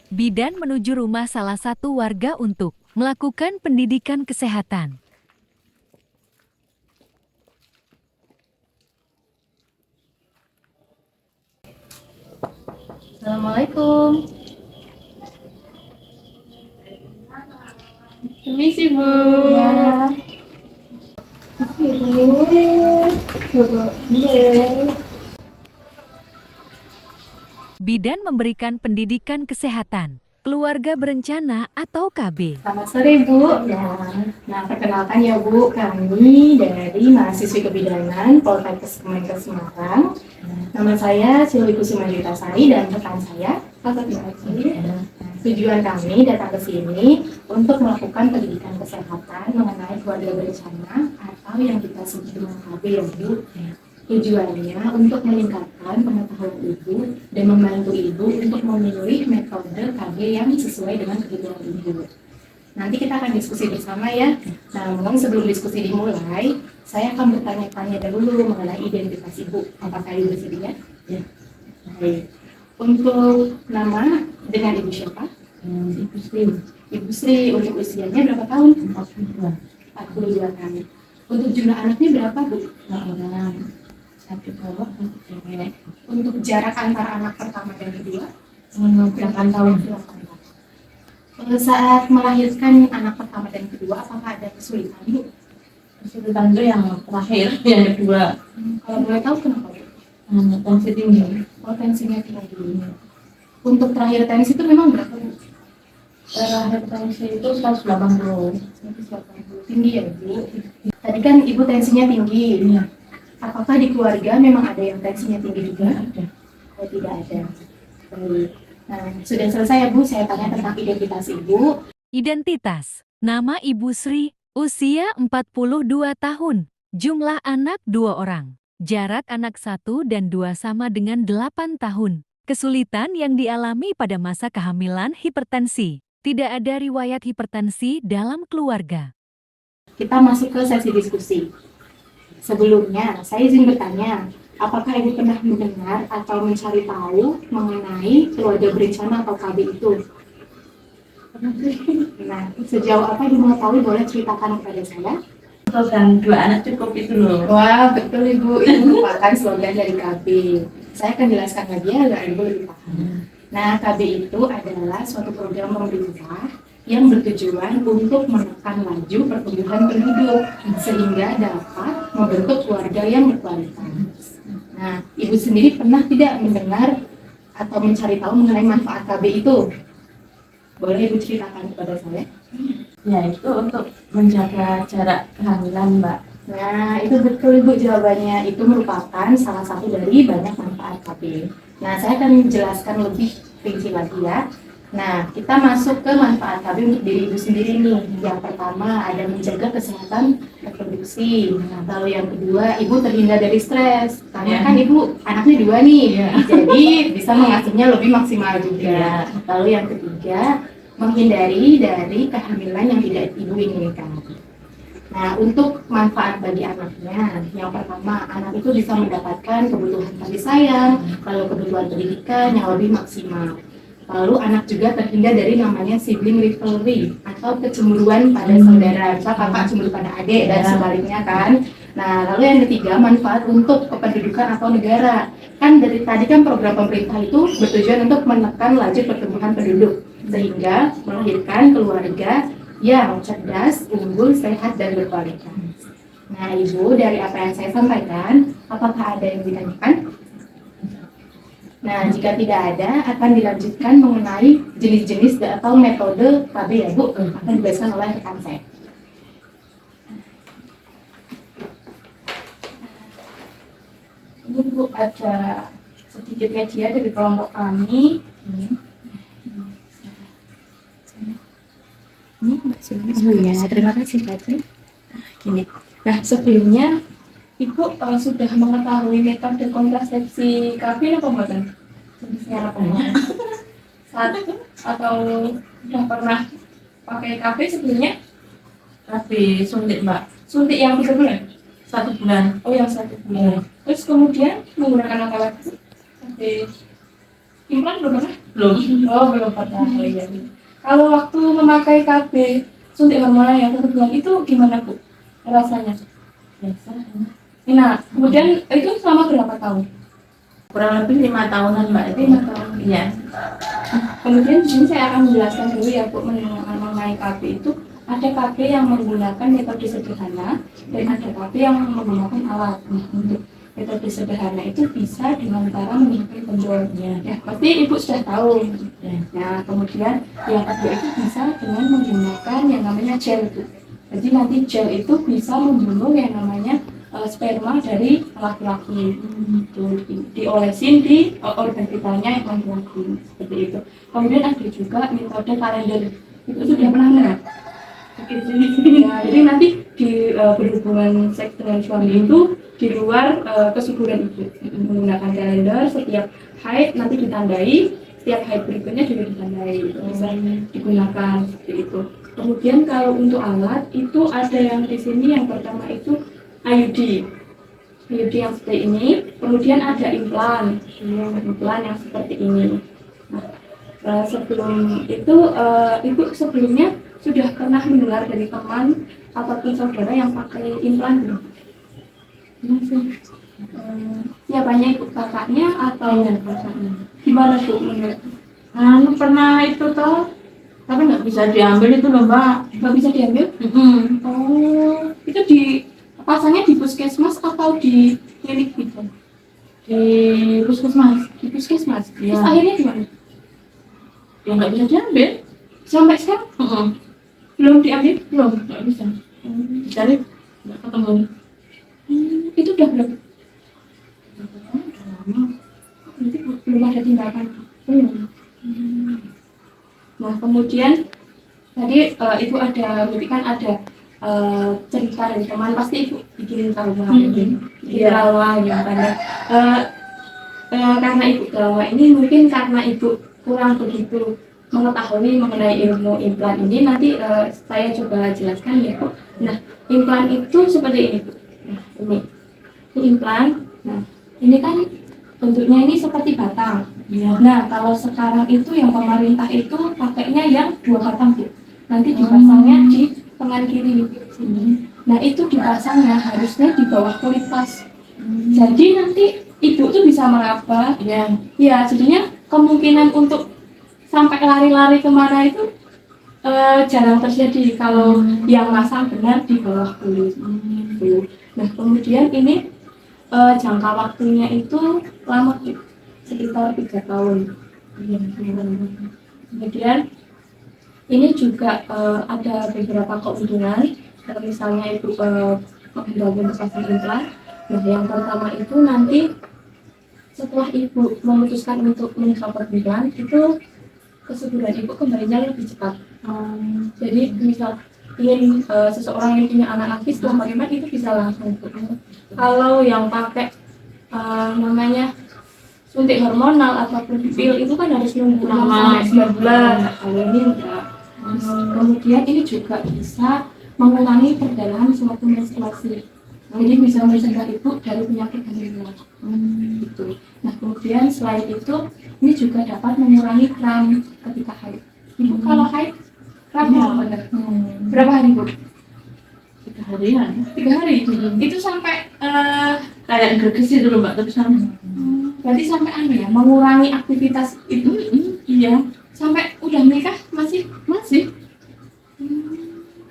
Bidan menuju rumah salah satu warga untuk melakukan pendidikan kesehatan. Assalamualaikum. Permisi Bu. Ya. Bidan memberikan pendidikan kesehatan, keluarga berencana atau KB. Selamat sore Bu. Ya. Nah, perkenalkan ya Bu, kami dari mahasiswi kebidanan Poltekkes Kemenkes Semarang. Nama saya Silvi Kusumajuitasari dan rekan saya Kakak Sari. Tujuan kami datang ke sini untuk melakukan pendidikan kesehatan mengenai keluarga berencana atau yang kita sebut dengan KB ya Bu. Tujuannya untuk meningkatkan pengetahuan ibu dan membantu ibu untuk memilih metode KB yang sesuai dengan kebutuhan ibu. Nanti kita akan diskusi bersama ya. Namun sebelum diskusi dimulai, saya akan bertanya-tanya dulu mengenai identitas ibu. Apakah ibu bersedia? Ya. Baik. Untuk nama dengan ibu siapa? Ibu Sri. Ibu Sri. Untuk usianya berapa tahun? 42. 42 tahun. Untuk jumlah anaknya berapa Bu? 2 orang. Satu cowok, satu cewek. Untuk jarak antara anak pertama dan kedua? 8 tahun. Saat melahirkan anak pertama dan kedua, apakah ada kesulitan Bu? Kesulitan itu yang terakhir, yang kedua. Kalau boleh tahu kenapa Bu? Tensi tinggi. Oh, tensinya tinggi. Untuk terakhir tensi itu memang berapa Bu? Terakhir tensi itu 180. 180. Tinggi ya Bu? Tadi kan Ibu tensinya tinggi. Iya. Apakah di keluarga memang ada yang tensinya tinggi juga? Ada. Oh, tidak ada. Baik. Nah, sudah selesai ya Bu, saya tanya tentang identitas Ibu. Identitas, nama Ibu Sri, usia 42 tahun, jumlah anak 2 orang, jarak anak 1 dan 2 sama dengan 8 tahun. Kesulitan yang dialami pada masa kehamilan hipertensi, tidak ada riwayat hipertensi dalam keluarga. Kita masuk ke sesi diskusi. Sebelumnya, saya izin bertanya, apakah Ibu pernah mendengar atau mencari tahu mengenai keluarga berencana atau KB itu? Nah, sejauh apa Ibu mengetahui, boleh ceritakan kepada saya? Slogan 2 anak cukup itu loh. Wah, betul Ibu. Itu merupakan slogan dari KB. Saya akan jelaskan lagi ya, agar Ibu lebih paham. Nah, KB itu adalah suatu program pemerintah yang bertujuan untuk menekan laju pertumbuhan penduduk sehingga dapat membentuk keluarga yang berkualitas. Nah, Ibu sendiri pernah tidak mendengar atau mencari tahu mengenai manfaat KB itu? Boleh Ibu ceritakan kepada saya? Ya, itu untuk menjaga jarak kehamilan, Mbak. Nah, itu betul Ibu jawabannya. Itu merupakan salah satu dari banyak manfaat KB. Nah, saya akan menjelaskan lebih rinci lagi ya. Nah, kita masuk ke manfaat KB untuk diri Ibu sendiri nih. Yang pertama ada menjaga kesehatan reproduksi. Lalu yang kedua, Ibu terhindar dari stres. Karena kan Ibu anaknya 2 nih. Jadi bisa mengasuhnya lebih maksimal juga. Lalu yang ketiga, menghindari dari kehamilan yang tidak Ibu inginkan. Nah, untuk manfaat bagi anaknya, yang pertama, anak itu bisa mendapatkan kebutuhan kasih sayang, lalu kebutuhan pendidikan yang lebih maksimal. Lalu anak juga terhindar dari namanya sibling rivalry atau kecemburuan pada saudara, misal kakak cemburu pada adik dan sebaliknya kan. Nah, lalu yang ketiga, manfaat untuk kependudukan atau negara. Kan dari tadi kan program pemerintah itu bertujuan untuk menekan laju pertumbuhan penduduk sehingga melahirkan keluarga yang cerdas, unggul, sehat, dan berkualitas. Nah, Ibu, dari apa yang saya sampaikan, apakah ada yang ditanyakan? Nah, jika tidak ada, akan dilanjutkan mengenai jenis-jenis atau metode KB ya, Bu, akan dijelaskan oleh rekan saya. Ini Bu, ada sedikit media dari kelompok kami. Oh iya, terima kasih Kak. Gini. Nah, sebelumnya Ibu sudah mengetahui metode kontrasepsi KB apa buatan? Jenisnya apa? Satu atau sudah pernah pakai KB sebelumnya? KB suntik, Mbak. Suntik yang 3 bulan? 1 bulan. Oh, yang 1 bulan. Terus kemudian menggunakan apa lagi? KB implan belum pernah? Belum. Oh, belum pernah. Oh, iya. Kalau waktu memakai KB suntik hormonal yang 1 bulan itu gimana Bu rasanya? Biasa. Nah, kemudian itu selama berapa tahun? Kurang lebih 5 tahunan Mbak itu. 5 tahun. Iya. Kemudian di sini saya akan menjelaskan dulu ya Bu mengenai KB itu ada KB yang menggunakan metode sederhana dan ada KB yang menggunakan alat. Nah, untuk metode sederhana itu bisa dengan cara menggunakan kendor. Ya, pasti Ibu sudah tahu. Ya. Nah, kemudian yang kedua itu bisa dengan menggunakan yang namanya gel Bu. Jadi nanti gel itu bisa membunuh yang namanya sperma dari laki-laki. Diolesin di organ vitalnya yang laki-laki seperti itu. Kemudian ada juga metode kalender. Itu sudah pernah dengar? Ya, jadi nanti di berhubungan seks dengan suami itu di luar kesuburan ibu menggunakan kalender, setiap haid nanti ditandai, setiap haid berikutnya juga ditandai, itu bisa digunakan seperti itu. Kemudian kalau untuk alat itu ada yang di sini, yang pertama itu IUD yang seperti ini, kemudian ada implan yang seperti ini. Nah, sebelum itu ibu sebelumnya sudah pernah mendengar dari teman ataupun saudara yang pakai implan belum? Siapanya ibu, kakaknya atau Kakaknya. gimana Bu menurut? Pernah itu toh, tapi nggak bisa diambil itu loh Mbak. Nggak bisa diambil? Oh, itu pasangnya di puskesmas atau di klinik gitu? Di puskesmas. Di puskesmas. Iya. Terus akhirnya gimana? Ya nggak bisa diambil. Sampai sekarang belum diambil? Belum, nggak bisa. Dicari nggak ketemu. Itu udah belum? Udah lama. Berarti belum ada tindakan? Belum. Nah, kemudian tadi ibu ada, berarti kan ada cerita dari teman, pasti ibu bikin trauma, bikin trauma gitu kan ya. Karena ibu trauma ini mungkin karena ibu kurang begitu mengetahui mengenai ilmu implan ini, nanti saya coba jelaskan ya Bu. Nah, implan itu seperti ini Bu. Nah, ini implan. Nah, ini kan bentuknya ini seperti batang. Iya. Nah, kalau sekarang itu yang pemerintah itu pakainya yang 2 batang Bu. Nanti dipasangnya di tangan kiri sini. Nah, itu dipasangnya harusnya di bawah kulit tas. Jadi nanti ibu tuh bisa meraba. Iya. Ya, jadinya kemungkinan untuk sampai lari-lari kemana itu jarang terjadi kalau yang masang benar di bawah kulit. Nah, kemudian ini jangka waktunya itu lama Bu, sekitar 3 tahun. Kemudian ini juga ada beberapa keuntungan. Kalau misalnya ibu menghendaki pasang implan, nah yang pertama itu nanti setelah ibu memutuskan untuk mencopot implan itu kesuburan ibu kembalinya lebih cepat. Jadi misal ingin seseorang yang punya anak laki setelah bagaimana itu bisa langsung. Kalau yang pakai namanya suntik hormonal ataupun pil itu kan harus nunggu 6 sampai 9 bulan. Kalau ini enggak. Kemudian ini juga bisa mengurangi perdarahan sewaktu menstruasi. Jadi bisa mencegah ibu dari penyakit hamil. Gitu. Nah, kemudian selain itu ini juga dapat mengurangi kram ketika haid. Ibu kalau haid kramnya benar. Berapa hari Bu? 3 harian. 3 hari. Itu sampai Kayak greges itu loh Mbak, tapi sama. berarti sampai ya mengurangi aktivitas itu. Iya. Sampai udah menikah masih? Masih.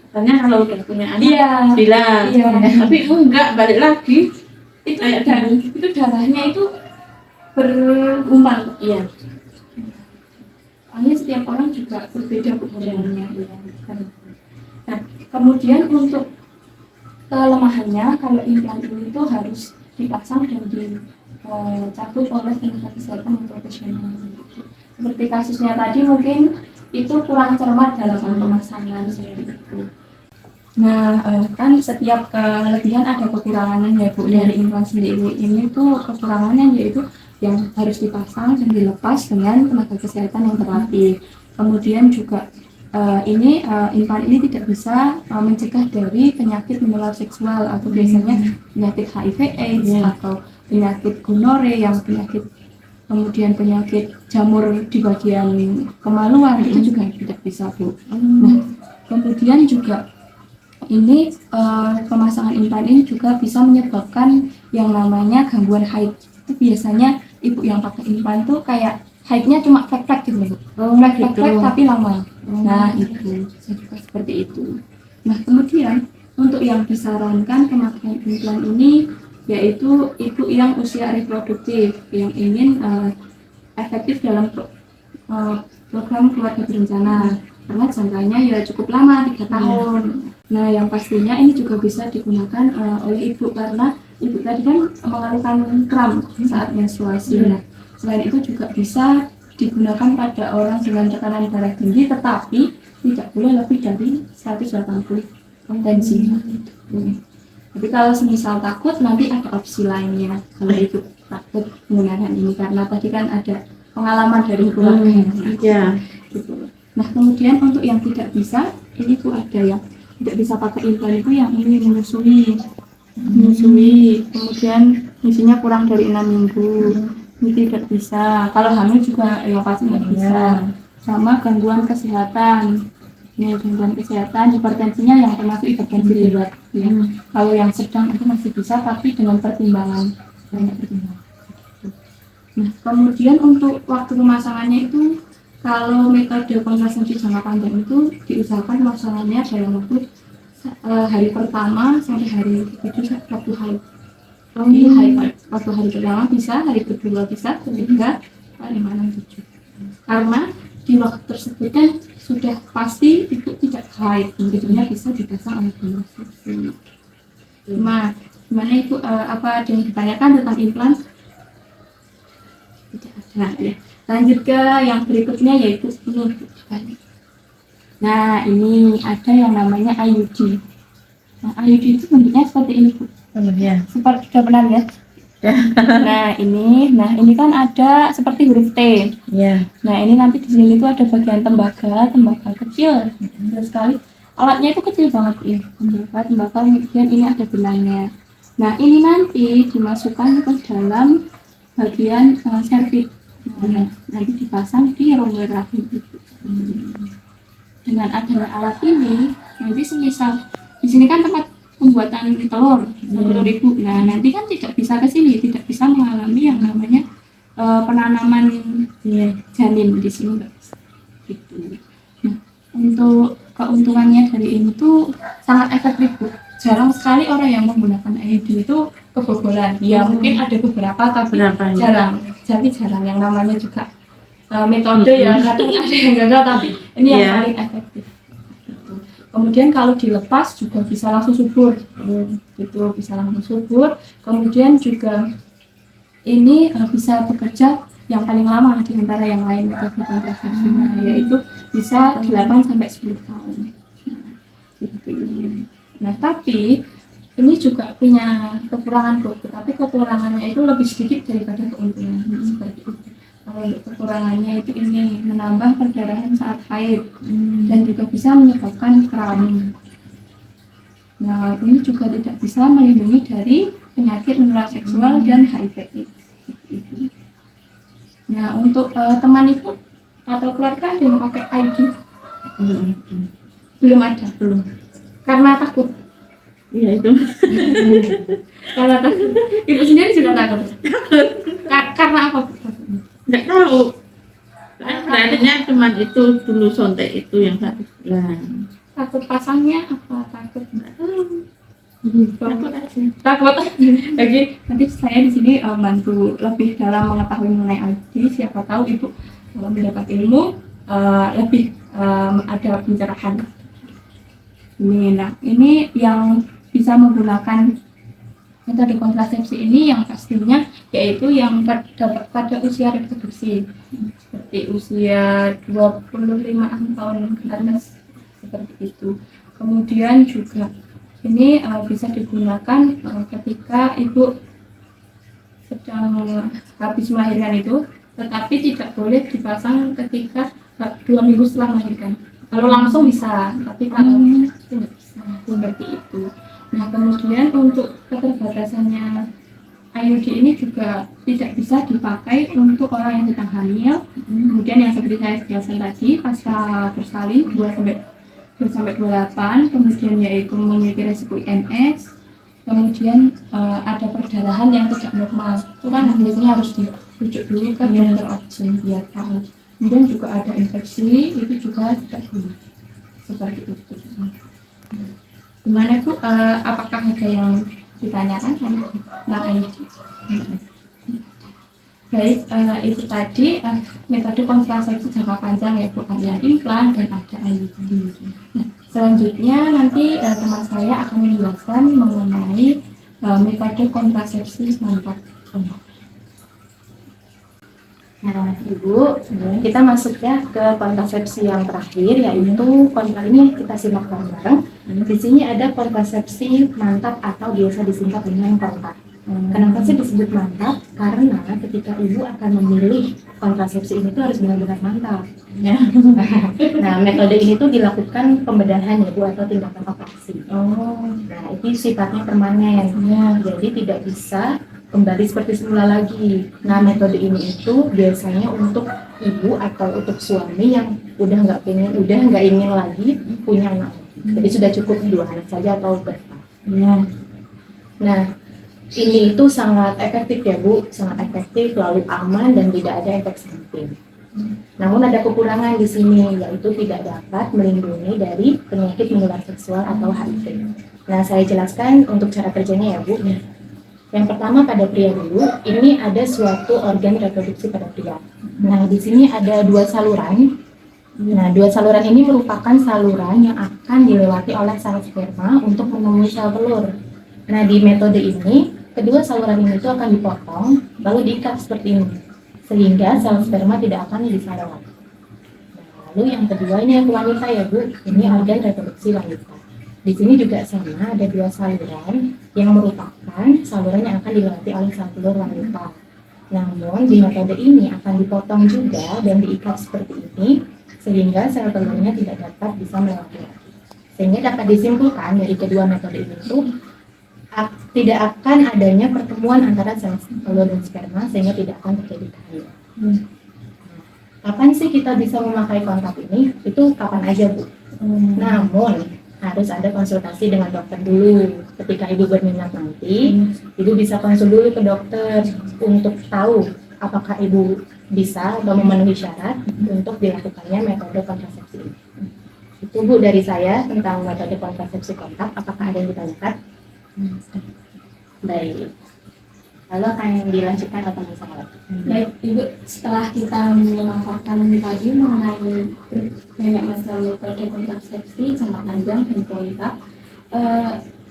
Katanya kalau udah punya anak Iya. bilang. Iya. Tapi enggak, balik lagi. Itu Kayak itu darahnya itu bergumpal. Iya. Soalnya setiap orang juga berbeda ukurannya. Nah, kemudian untuk kelemahannya, kalau implan ini itu harus dipasang dan dicabut oleh tenaga kesehatan yang profesional. Seperti kasusnya tadi mungkin itu kurang cermat dalam pemasangan seperti itu. Nah, kan setiap kelebihan ada kekurangannya ya Bu. Dari implan sendiri ini tuh kekurangannya yaitu yang harus dipasang dan dilepas dengan tenaga kesehatan yang terlatih. Kemudian juga implan ini tidak bisa mencegah dari penyakit menular seksual atau biasanya penyakit HIV/AIDS atau penyakit gonore yang penyakit kemudian penyakit jamur di bagian kemaluan itu juga tidak bisa, Bu. Nah, kemudian juga ini pemasangan implan ini juga bisa menyebabkan yang namanya gangguan haid. Itu biasanya ibu yang pakai implan tuh kayak haidnya cuma flek-flek gitu, Bu. Flek-flek tapi lama. Nah, itu bisa juga seperti itu. Nah, kemudian untuk yang disarankan pemakaian implan ini yaitu ibu yang usia reproduktif yang ingin efektif dalam program keluarga berencana, karena jangkanya ya cukup lama 3 tahun. Nah, yang pastinya ini juga bisa digunakan oleh ibu karena ibu tadi kan mengeluhkan kram saat menstruasi. Nah, selain itu juga bisa digunakan pada orang dengan tekanan darah tinggi, tetapi tidak boleh lebih dari 180 tensi. Tapi kalau semisal takut, nanti ada opsi lainnya kalau ibu takut menggunakan ini, karena tadi kan ada pengalaman dari keluarga. Iya. Gitu. Nah, kemudian untuk yang tidak bisa, ini tuh ada yang tidak bisa pakai implan itu yang ini menyusui, kemudian misinya kurang dari 6 minggu, ini tidak bisa. Kalau hamil juga ya pasti tidak bisa. Sama gangguan kesehatan, ini gangguan kesehatan, hipertensinya yang termasuk hipertensi berat. Ya. Kalau yang sedang itu masih bisa, tapi dengan pertimbangan, banyak pertimbangan. Nah, kemudian untuk waktu pemasangannya itu, kalau metode kontrasepsi jangka panjang itu diusahakan pemasangannya dalam waktu hari pertama sampai hari ke-7 waktu haid. Jadi waktu hari pertama bisa, hari kedua bisa, ketiga, 5, 6, 7. Karena di waktu tersebut kan sudah pasti itu tidak haid, tentunya bisa dipasang oleh kontrasepsi. Gimana itu apa ada yang ditanyakan tentang implan? Tidak ada ya. Lanjut ke yang berikutnya yaitu ini. Nah, ini ada yang namanya IUD. Nah, IUD itu bentuknya seperti ini, Bu. Ya. Seperti sudah pernah lihat? Nah, ini kan ada seperti huruf T. Iya. Nah, ini nanti di sini itu ada bagian tembaga kecil. Terus sekali alatnya itu kecil banget ya. Tembaga, kemudian ini ada benangnya. Nah, ini nanti dimasukkan ke dalam bagian serviks. Nah, nanti dipasang di rongga rahim itu. Dengan adanya alat ini, nanti semisal di sini kan tempat pembuatan telur ibu. Nah, nanti kan tidak bisa ke sini, tidak bisa mengalami yang namanya penanaman janin di sini, nggak bisa. Gitu. Nah, untuk keuntungannya dari ini tuh sangat efektif, Bu. Jarang sekali orang yang menggunakan IUD itu kebobolan. Ya, mungkin ada beberapa, tapi jarang. Jadi jarang, yang namanya juga metode ya, kadang ada yang gagal, tapi ini yang paling efektif. Gitu. Kemudian kalau dilepas juga bisa langsung subur, gitu, bisa langsung subur. Kemudian juga ini bisa bekerja yang paling lama di antara yang lain metode kontrasepsi, yaitu bisa 8-10 tahun. Gitu. Nah, tapi ini juga punya kekurangan, tapi kekurangannya itu lebih sedikit daripada keuntungan seperti itu. Kalau untuk kekurangannya itu ini menambah perdarahan saat haid dan juga bisa menyebabkan kram. Nah, ini juga tidak bisa melindungi dari penyakit menular seksual dan HIV. Nah, untuk teman ibu atau keluarga ada yang pakai IUD? Belum ada. Belum. Karena takut. Iya itu. Karena takut. Ibu sendiri sudah takut. Karena apa? Nggak tahu. Adanya cuma itu dulu sontek itu yang 1 bulan. Takut pasangnya apa? Takut Nggak tahu. takut aja. Takut. Jadi nanti saya di sini bantu lebih dalam mengetahui mengenai IUD. Siapa tahu ibu kalau mendapat ilmu lebih ada pencerahan. Ini yang bisa menggunakan metode kontrasepsi ini yang pastinya yaitu yang pada usia reproduksi seperti usia 25 tahun ke atas seperti itu. Kemudian juga ini bisa digunakan ketika ibu sedang habis melahirkan itu, tetapi tidak boleh dipasang ketika 2 minggu setelah melahirkan. Kalau langsung bisa, tapi kalau tidak bisa seperti itu. Nah, kemudian untuk keterbatasannya IUD ini juga tidak bisa dipakai untuk orang yang sedang hamil, kemudian yang seperti saya jelaskan tadi pasca bersalin 2 sampai 28, kemudian yaitu memiliki resiko IMS, kemudian ada perdarahan yang tidak normal, itu kan biasanya harus dirujuk dulu ke dokter obgyn biar tahu. Kemudian juga ada infeksi, itu juga tidak boleh seperti itu. Gimana Bu, apakah ada yang ditanyakan tentang IUD? Baik, itu tadi metode kontrasepsi jangka panjang ya Bu, ada implan dan ada IUD. Nah, selanjutnya nanti teman saya akan menjelaskan mengenai metode kontrasepsi mantap. Nah, Ibu, kita masuk ya ke kontrasepsi yang terakhir, yaitu ini kita simak bareng-bareng. Di sini ada kontrasepsi mantap atau biasa disingkat dengan kontak. Kenapa sih disebut mantap? Karena ketika Ibu akan memilih kontrasepsi ini tuh harus benar-benar mantap. Ya. Nah, metode ini tuh dilakukan pembedahan ya Bu, atau tindakan operasi. Nah, itu sifatnya permanen. Ya. Jadi tidak bisa kembali seperti semula lagi. Nah, metode ini itu biasanya untuk ibu atau untuk suami yang udah nggak ingin lagi punya anak. Jadi sudah cukup 2 anak saja atau berapa. Nah, ini itu sangat efektif ya Bu, sangat efektif, lalu aman dan tidak ada efek samping. Namun ada kekurangan di sini, yaitu tidak dapat melindungi dari penyakit menular seksual atau HIV. Nah, saya jelaskan untuk cara kerjanya ya Bu. Yang pertama pada pria dulu, ini ada suatu organ reproduksi pada pria. Nah, di sini ada 2 saluran. Nah, 2 saluran ini merupakan saluran yang akan dilewati oleh sel sperma untuk menemui sel telur. Nah, di metode ini, kedua saluran ini itu akan dipotong, lalu diikat seperti ini, sehingga sel sperma tidak akan bisa lewat. Nah, lalu yang kedua ini yang wanita ya Bu, ini organ reproduksi wanita. Di sini juga sama, ada 2 saluran yang merupakan saluran yang akan dilewati oleh sel telur wanita. Namun di metode ini akan dipotong juga dan diikat seperti ini, sehingga sel telurnya tidak dapat bisa melewati. Sehingga dapat disimpulkan dari kedua metode ini itu tidak akan adanya pertemuan antara sel telur dan sperma, sehingga tidak akan terjadi kehamilan. Kapan sih kita bisa memakai kontak ini? Itu kapan aja Bu. Namun harus ada konsultasi dengan dokter dulu. Ketika ibu berminat nanti, ibu bisa konsul dulu ke dokter untuk tahu apakah ibu bisa atau memenuhi syarat untuk dilakukannya metode kontrasepsi ini. Itu Bu dari saya tentang metode kontrasepsi kontak. Apakah ada yang ditanyakan? Baik. Lalu akan dilanjutkan atau misalnya? Baik, Ibu, setelah kita memaparkan tadi mengenai banyak masalah metode kontrasepsi jangka panjang dan kontak,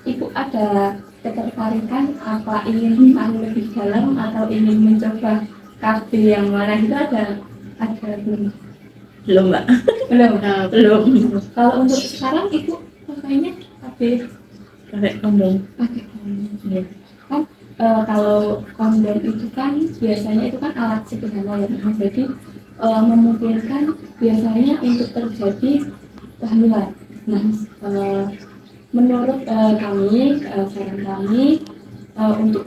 Ibu ada ketertarikan apa ingin tahu lebih dalam atau ingin mencoba KB yang mana itu ada belum? Belum Mbak. Belum. Belum. Kalau untuk sekarang Ibu pakainya KB Pakai kondom. Ya. Kan kalau kondom itu kan biasanya itu kan alat sederhana ya, jadi memungkinkan biasanya untuk terjadi kehamilan. Nah, menurut kami, saran kami untuk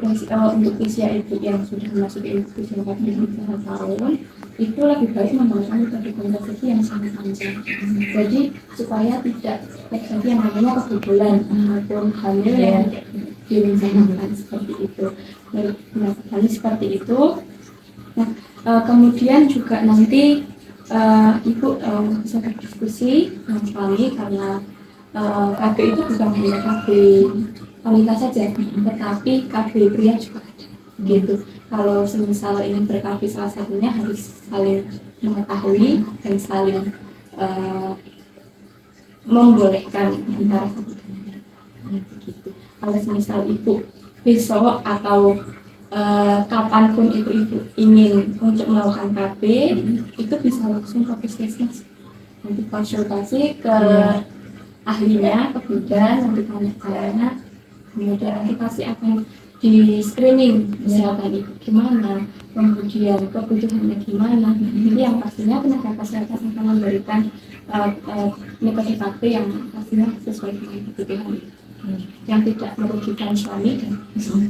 usia ibu yang sudah masuk ke usia 49 tahun itu lebih baik menggunakan metode kontrasepsi yang sangat panjang. Jadi supaya tidak terjadi yang namanya kebobolan ataupun hamil yang direncanakan seperti itu. Nah, seperti itu. Nah, kemudian juga nanti ibu bisa berdiskusi dengan kami karena KB itu bukan hanya KB wanita saja, tetapi KB pria juga ada. Gitu. Kalau semisal ingin ber-KB salah satunya harus saling mengetahui dan saling membolehkan antara satu dan lain. Begitu. Kalau semisal ibu besok atau kapanpun ibu ingin untuk melakukan KB, itu bisa langsung ke puskesmas. Nanti konsultasi ke ahlinya, ke bidan, nanti tanya-tanya, kemudian nanti pasti akan di screening kesehatan ibu gimana, kemudian kebutuhannya gimana. Jadi yang pastinya tenaga kesehatan akan memberikan metode KB yang pastinya sesuai dengan kebutuhan yang tidak merugikan suami dan istri.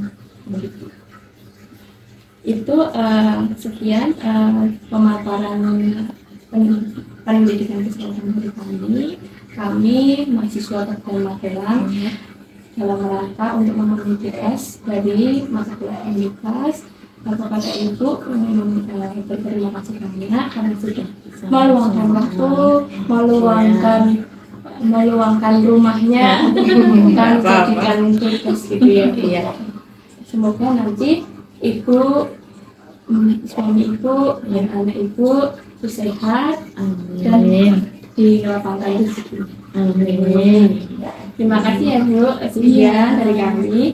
Itu sekian pemaparan pendidikan kesehatan dari kami. Kami mahasiswa Teknik Magelang dalam rangka untuk memenuhi tugas dari mata kuliah MIPAS. Kepada Ibu berterima kasih banyak karena sudah meluangkan waktu, meluangkan rumahnya untuk jadikan tugas gitu ya. Iya. Semoga nanti Ibu, suami Ibu, dan anak Ibu sehat dan Amin. dilapangkan rezeki. Amin. Terima kasih ya Bu, sekian dari kami.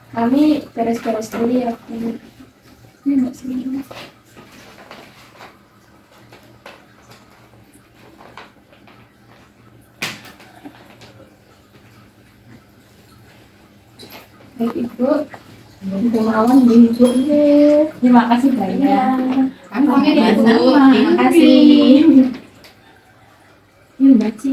Kami beres-beres dulu ya. Ini Mbak Sri. Baik Ibu, Gunawan di Ibu. Terima kasih banyak. Kami Sama-sama. Ibu. Terima kasih. Ini Mbak Ci.